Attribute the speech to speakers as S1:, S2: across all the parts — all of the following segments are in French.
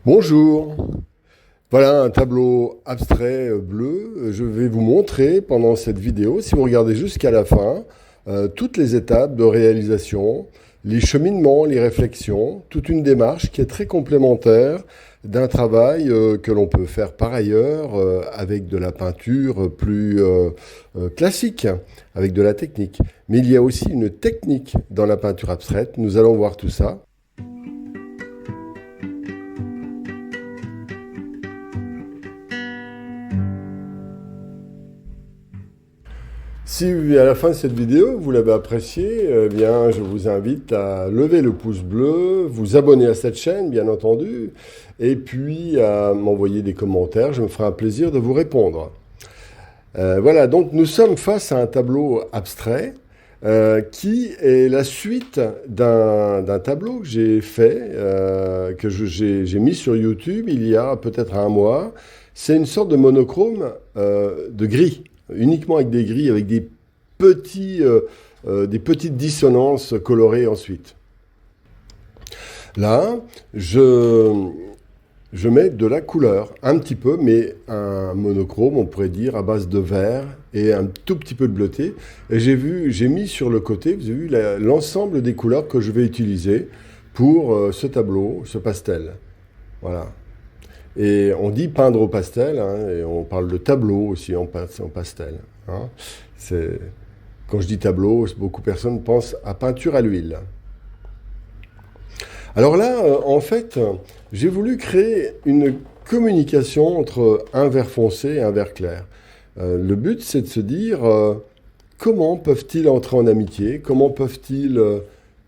S1: Bonjour, voilà un tableau abstrait bleu. Je vais vous montrer pendant cette vidéo, si vous regardez jusqu'à la fin, toutes les étapes de réalisation, les cheminements, les réflexions, toute une démarche qui est très complémentaire d'un travail que l'on peut faire par ailleurs avec de la peinture plus classique, avec de la technique. Mais il y a aussi une technique dans la peinture abstraite. Nous allons voir tout ça. Si à la fin de cette vidéo, vous l'avez appréciée, eh bien, je vous invite à lever le pouce bleu, vous abonner à cette chaîne, bien entendu, et puis à m'envoyer des commentaires. Je me ferai un plaisir de vous répondre. Voilà, donc nous sommes face à un tableau abstrait qui est la suite d'un tableau que j'ai fait, j'ai mis sur YouTube il y a peut-être un mois. C'est une sorte de monochrome de gris, uniquement avec des gris, avec des petites dissonances colorées ensuite. Là, je mets de la couleur, un petit peu, mais un monochrome, on pourrait dire, à base de vert et un tout petit peu de bleuté. Et j'ai mis sur le côté, vous avez vu, l'ensemble des couleurs que je vais utiliser pour ce tableau, ce pastel. Voilà. Et on dit peindre au pastel, hein, et on parle de tableau aussi en pastel. Hein. Quand je dis tableau, beaucoup de personnes pensent à peinture à l'huile. Alors là, en fait, j'ai voulu créer une communication entre un vert foncé et un vert clair. Le but, c'est de se dire comment peuvent-ils entrer en amitié, comment peuvent-ils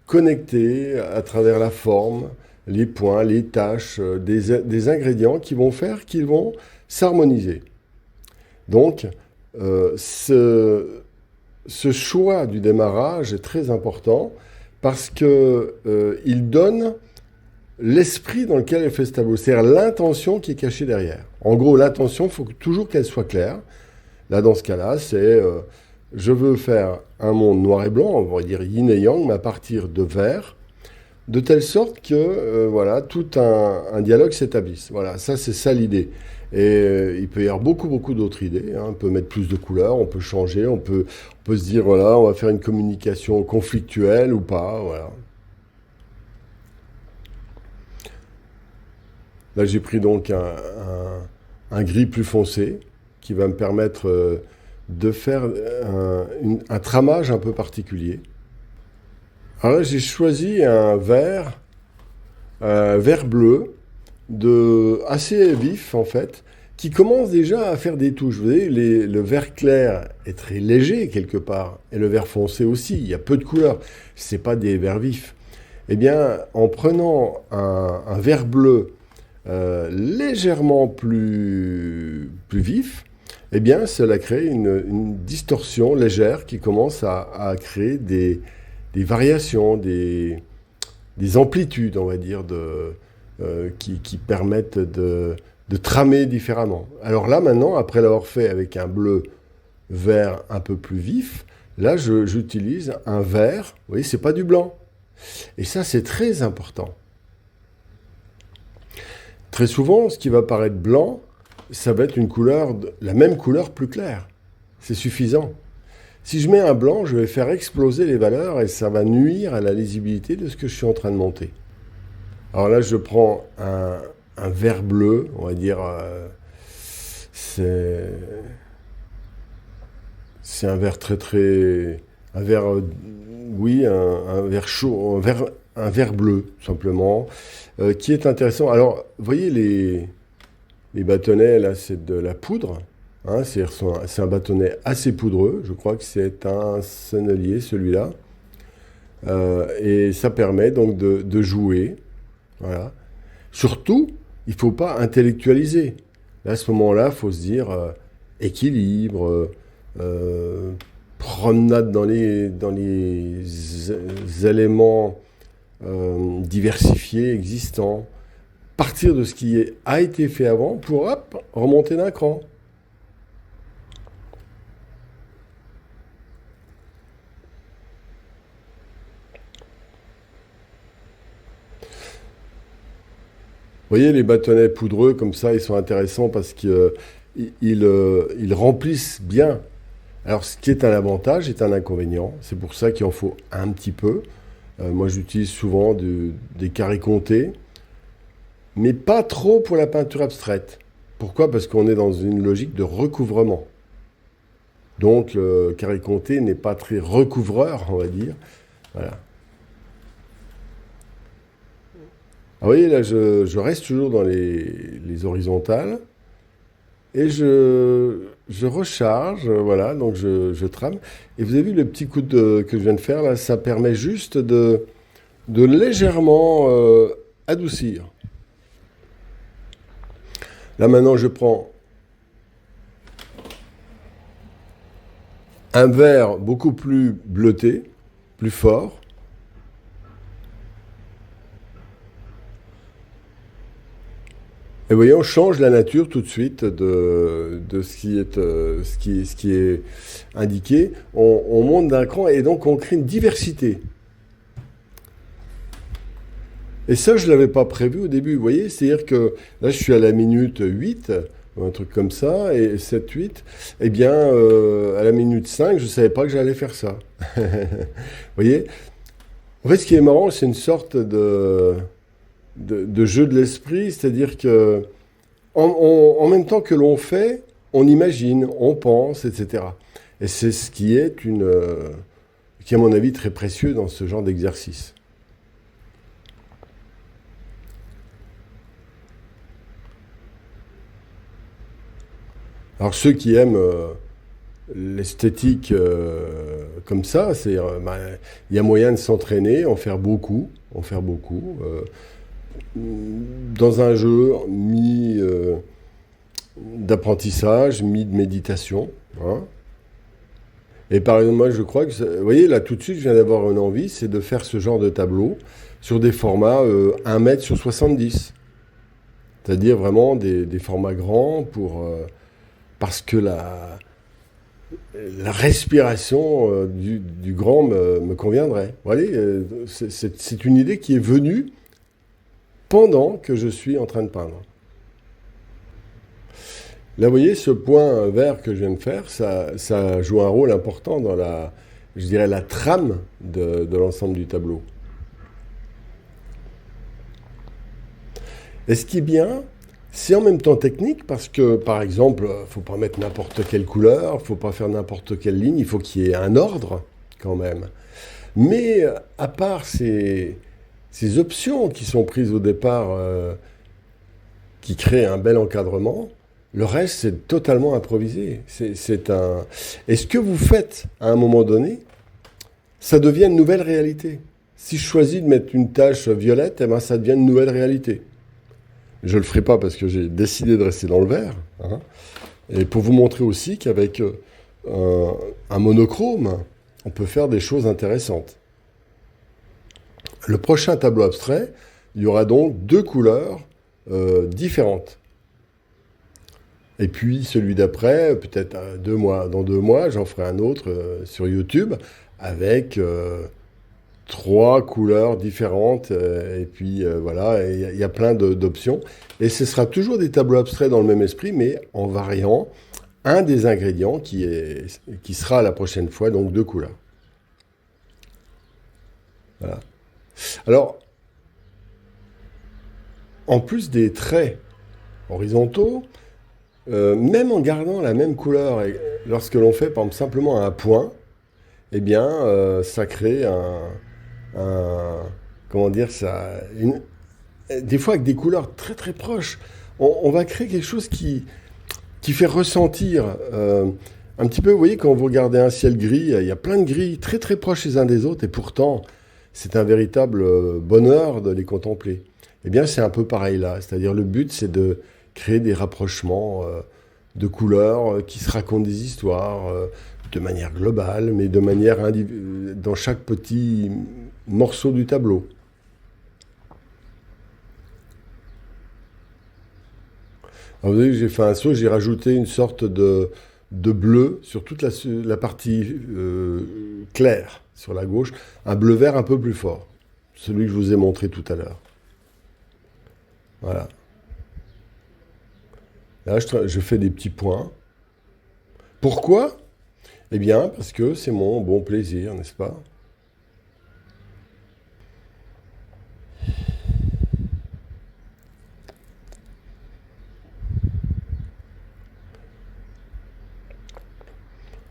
S1: connecter à travers la forme, les points, les taches, des ingrédients qui vont faire qu'ils vont s'harmoniser. Donc, ce choix du démarrage est très important parce qu'il donne l'esprit dans lequel elle fait ce tableau, c'est-à-dire l'intention qui est cachée derrière. En gros, l'intention, il faut toujours qu'elle soit claire. Là, dans ce cas-là, c'est je veux faire un monde noir et blanc, on va dire yin et yang, mais à partir de vert, de telle sorte que voilà, tout un dialogue s'établisse. Voilà, ça c'est ça l'idée. Et il peut y avoir beaucoup d'autres idées. Hein. On peut mettre plus de couleurs, on peut changer, on peut se dire voilà, on va faire une communication conflictuelle ou pas. Voilà. Là, j'ai pris donc un gris plus foncé qui va me permettre de faire un tramage un peu particulier. Alors là, j'ai choisi un vert bleu, assez vif en fait, qui commence déjà à faire des touches. Vous voyez, le vert clair est très léger quelque part, et le vert foncé aussi. Il y a peu de couleurs. C'est pas des verts vifs. Eh bien, en prenant un vert bleu légèrement plus vif, eh bien, cela crée une distorsion légère qui commence à créer des variations, des amplitudes, on va dire, qui permettent de tramer différemment. Alors là, maintenant, après l'avoir fait avec un bleu vert un peu plus vif, là, j'utilise un vert, vous voyez, c'est pas du blanc. Et ça, c'est très important. Très souvent, ce qui va paraître blanc, ça va être la même couleur plus claire. C'est suffisant. Si je mets un blanc, je vais faire exploser les valeurs et ça va nuire à la lisibilité de ce que je suis en train de monter. Alors là, je prends un vert bleu, on va dire, c'est un vert un vert, oui, un vert chaud, un vert bleu, tout simplement, qui est intéressant. Alors, vous voyez les bâtonnets, là, c'est de la poudre. Hein, c'est un bâtonnet assez poudreux. Je crois que c'est un sennelier, celui-là. Et ça permet donc de jouer. Voilà. Surtout, il ne faut pas intellectualiser. Là, à ce moment-là, il faut se dire équilibre, promenade dans les éléments diversifiés existants. Partir de ce qui a été fait avant pour hop, remonter d'un cran. voyez, les bâtonnets poudreux, comme ça, ils sont intéressants parce qu'ils ils remplissent bien. Alors, ce qui est un avantage est un inconvénient. C'est pour ça qu'il en faut un petit peu. Moi, j'utilise souvent des carrés comptés, mais pas trop pour la peinture abstraite. Pourquoi? Parce qu'on est dans une logique de recouvrement. Donc, le carré compté n'est pas très recouvreur, on va dire. Voilà. Ah, vous voyez, là, je reste toujours dans les horizontales et je recharge, voilà, donc je trame. Et vous avez vu le petit coup que je viens de faire, là, ça permet juste de légèrement adoucir. Là, maintenant, je prends un vert beaucoup plus bleuté, plus fort. Et vous voyez, on change la nature tout de suite de ce qui est indiqué. On monte d'un cran et donc on crée une diversité. Et ça, je ne l'avais pas prévu au début, vous voyez. C'est-à-dire que là, je suis à la minute 8, ou un truc comme ça, et 7, 8. Eh bien, à la minute 5, je ne savais pas que j'allais faire ça. Vous voyez. En fait, ce qui est marrant, c'est une sorte de jeu de l'esprit, c'est-à-dire que en même temps que l'on fait, on imagine, on pense, etc. Et c'est ce qui est qui est à mon avis très précieux dans ce genre d'exercice. Alors ceux qui aiment l'esthétique comme ça, il y a moyen de s'entraîner, en faire beaucoup, dans un jeu d'apprentissage, de méditation. Hein. Et par exemple, moi, je crois que, vous voyez, là, tout de suite, je viens d'avoir une envie, c'est de faire ce genre de tableau sur des formats 1 mètre sur 70. C'est-à-dire vraiment des formats grands parce que la respiration du grand me conviendrait. Vous voyez, c'est une idée qui est venue pendant que je suis en train de peindre. Là, vous voyez, ce point vert que je viens de faire, ça joue un rôle important dans je dirais, la trame de l'ensemble du tableau. Et ce qui est bien, c'est en même temps technique parce que, par exemple, il ne faut pas mettre n'importe quelle couleur, il ne faut pas faire n'importe quelle ligne, il faut qu'il y ait un ordre quand même. Mais à part ces options qui sont prises au départ, qui créent un bel encadrement, le reste, c'est totalement improvisé. Et ce que vous faites à un moment donné, ça devient une nouvelle réalité. Si je choisis de mettre une tache violette, eh ben, ça devient une nouvelle réalité. Je ne le ferai pas parce que j'ai décidé de rester dans le vert. Hein. Et pour vous montrer aussi qu'avec un monochrome, on peut faire des choses intéressantes. Le prochain tableau abstrait, il y aura donc 2 couleurs différentes. Et puis celui d'après, peut-être dans 2 mois, j'en ferai un autre sur YouTube avec 3 couleurs différentes. Et puis voilà, il y a plein d'options. Et ce sera toujours des tableaux abstraits dans le même esprit, mais en variant un des ingrédients qui sera la prochaine fois, donc 2 couleurs. Voilà. Alors, en plus des traits horizontaux, même en gardant la même couleur, et lorsque l'on fait par exemple simplement un point, eh bien, ça crée comment dire ça, des fois avec des couleurs très très proches, on va créer quelque chose qui fait ressentir un petit peu, vous voyez, quand vous regardez un ciel gris, il y a plein de gris très très proches les uns des autres, et pourtant, c'est un véritable bonheur de les contempler. Eh bien, c'est un peu pareil là, c'est-à-dire le but, c'est de créer des rapprochements de couleurs qui se racontent des histoires de manière globale, mais de manière dans chaque petit morceau du tableau. Alors, vous voyez, j'ai fait un saut, j'ai rajouté une sorte de bleu sur toute la partie claire sur la gauche, un bleu vert un peu plus fort, celui que je vous ai montré tout à l'heure. Voilà. Là, je fais des petits points. Pourquoi? Eh bien, parce que c'est mon bon plaisir, n'est-ce pas?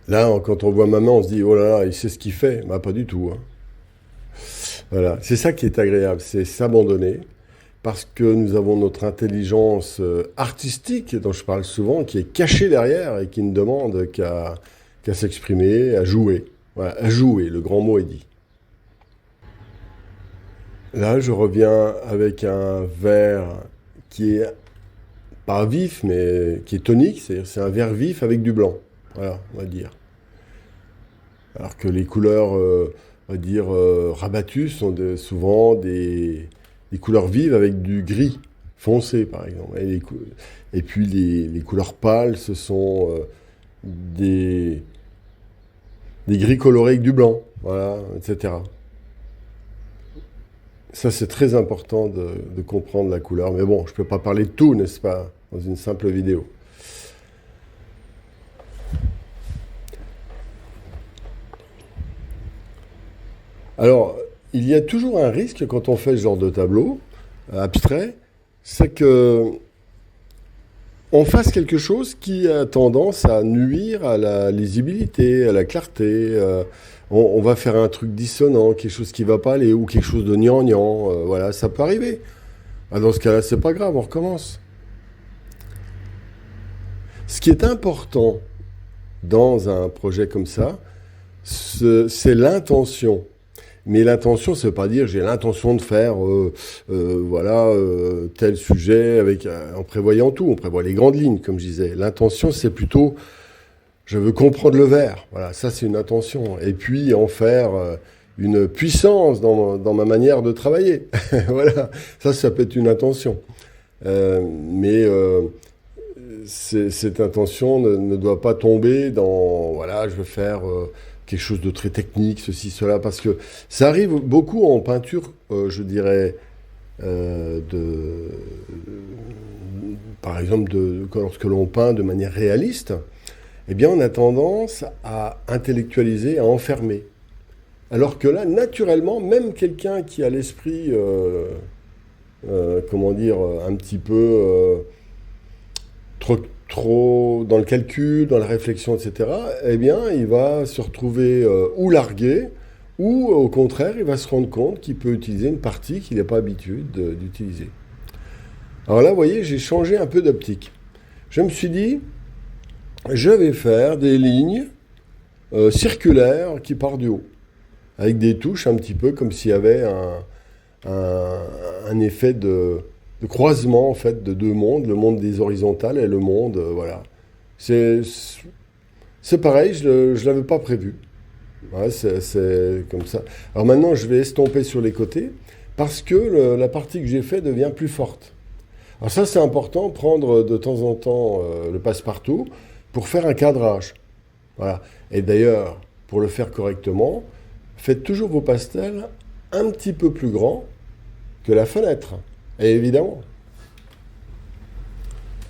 S1: Là, quand on voit ma main, on se dit, oh là là, il sait ce qu'il fait. Bah, pas du tout, hein. Voilà, c'est ça qui est agréable, c'est s'abandonner, parce que nous avons notre intelligence artistique, dont je parle souvent, qui est cachée derrière et qui ne demande qu'à s'exprimer, à jouer. Voilà, à jouer, le grand mot est dit. Là, je reviens avec un verre qui est pas vif, mais qui est tonique, c'est-à-dire c'est un vert vif avec du blanc. Voilà, on va dire. Alors que les couleurs, on va dire, rabattues sont souvent des couleurs vives avec du gris foncé, par exemple. Et puis les couleurs pâles, ce sont des, des gris colorés avec du blanc, voilà, etc. Ça, c'est très important de comprendre la couleur. Mais bon, je ne peux pas parler de tout, n'est-ce pas, dans une simple vidéo. Alors, il y a toujours un risque quand on fait ce genre de tableau abstrait, c'est que on fasse quelque chose qui a tendance à nuire à la lisibilité, à la clarté. On va faire un truc dissonant, quelque chose qui va pas aller, ou quelque chose de gnangnan. Voilà, ça peut arriver. Ah, dans ce cas-là, c'est pas grave, on recommence. Ce qui est important dans un projet comme ça, c'est l'intention. Mais l'intention, ça veut pas dire j'ai l'intention de faire voilà tel sujet avec en prévoyant tout. On prévoit les grandes lignes, comme je disais. L'intention, c'est plutôt je veux comprendre le verre. Voilà, ça c'est une intention. Et puis en faire une puissance dans ma manière de travailler. Voilà, ça peut être une intention. Mais cette intention ne doit pas tomber dans voilà, je veux faire quelque chose de très technique, ceci, cela, parce que ça arrive beaucoup en peinture, je dirais, par exemple, lorsque l'on peint de manière réaliste, eh bien, on a tendance à intellectualiser, à enfermer. Alors que là, naturellement, même quelqu'un qui a l'esprit, comment dire, un petit peu trop dans le calcul, dans la réflexion, etc., eh bien, il va se retrouver ou largué, ou au contraire, il va se rendre compte qu'il peut utiliser une partie qu'il n'a pas l'habitude d'utiliser. Alors là, vous voyez, j'ai changé un peu d'optique. Je me suis dit, je vais faire des lignes circulaires qui partent du haut, avec des touches un petit peu comme s'il y avait un effet de croisement en fait de deux mondes, le monde des horizontales et le monde, voilà. C'est pareil, je ne l'avais pas prévu. Ouais, c'est comme ça. Alors maintenant, je vais estomper sur les côtés parce que la partie que j'ai fait devient plus forte. Alors ça, c'est important, prendre de temps en temps le passe-partout pour faire un cadrage. Voilà. Et d'ailleurs, pour le faire correctement, faites toujours vos pastels un petit peu plus grands que la fenêtre. Et évidemment.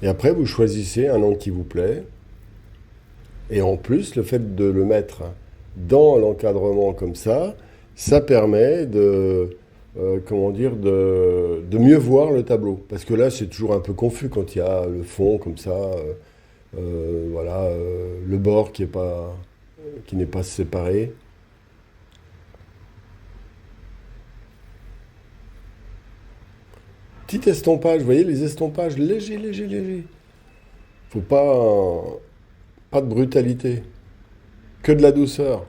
S1: Et après, vous choisissez un angle qui vous plaît. Et en plus, le fait de le mettre dans l'encadrement comme ça permet comment dire, de mieux voir le tableau. Parce que là, c'est toujours un peu confus quand il y a le fond comme ça, voilà, le bord qui n'est pas séparé. Petit estompage, vous voyez, les estompages légers, légers, légers. Faut pas de brutalité, que de la douceur.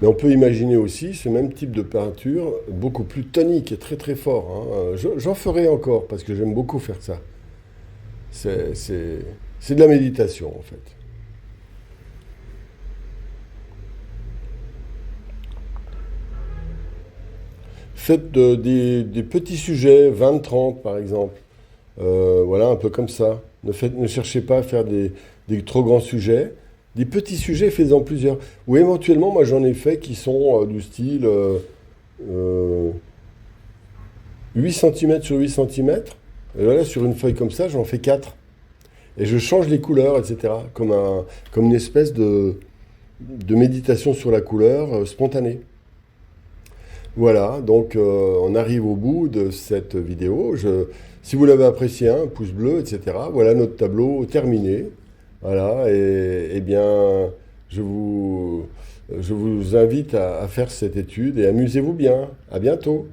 S1: Mais on peut imaginer aussi ce même type de peinture beaucoup plus tonique et très très fort, hein. J'en ferai encore parce que j'aime beaucoup faire ça. C'est de la méditation en fait. Faites des petits sujets, 20-30 par exemple. Voilà, un peu comme ça. Ne cherchez pas à faire des trop grands sujets. Des petits sujets, faites-en plusieurs. Ou éventuellement, moi j'en ai fait qui sont du style 8 cm sur 8 cm. Et voilà, sur une feuille comme ça, j'en fais 4. et je change les couleurs, etc. Comme une espèce de méditation sur la couleur spontanée. Voilà, donc on arrive au bout de cette vidéo. Si vous l'avez apprécié, un pouce bleu, etc. Voilà notre tableau terminé. Voilà, et bien, je vous, je vous invite à faire cette étude et amusez-vous bien. À bientôt.